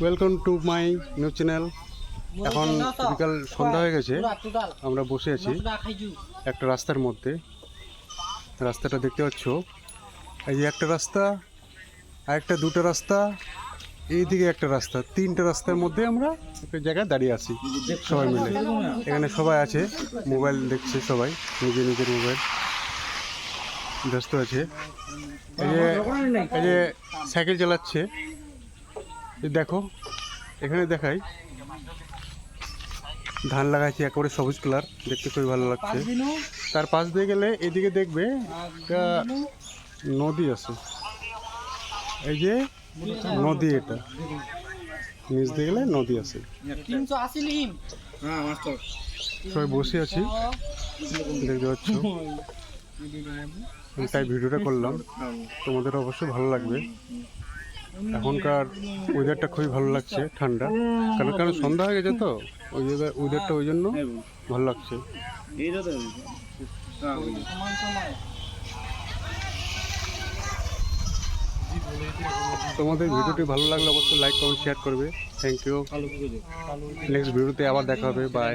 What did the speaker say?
Welcome to my new channel. এখন বিকাল সন্ধ্যা হয়ে গেছে, আমরা বসে আছি একটা রাস্তার মধ্যে। রাস্তাটা দেখতে পাচ্ছ, এই যে একটা রাস্তা, আরেকটা দুটো রাস্তা, এইদিকে একটা রাস্তা, তিনটে রাস্তার মধ্যে আমরা একটা জায়গায় দাঁড়িয়ে আছি সবাই মিলে। এখানে সবাই আছে, মোবাইল দেখছে, সবাই নিজের নিজের মোবাইল ব্যস্ত আছে। এই যে সাইকেল চালাচ্ছে, দেখো এখানে দেখাই, ধান লাগাইছে একেবারে সবুজ কালার, দেখতে খুবই ভালো লাগছে। তার পাশ দিয়ে গেলে এদিকে দেখবে একটা নদী আছে, এই যে নদী, এটা নিচ দিয়ে গেলে নদী আছে। সবাই বসে আছি, দেখতে পাচ্ছ। তাই ভিডিওটা করলাম, তোমাদের অবশ্যই ভালো লাগবে। এখনকার ওয়েদারটা খুবই ভালো লাগছে, ঠান্ডা, কারণ সন্ধ্যা হয়ে গেছে তো, ওই জায়গায় ওয়েদারটা ওই জন্য ভালো লাগছে। তোমাদের ভিডিওটি ভালো লাগলে অবশ্যই লাইক কমেন্ট শেয়ার করবে। Thank you. নেক্সট ভিডিওতে আবার দেখা হবে। বাই।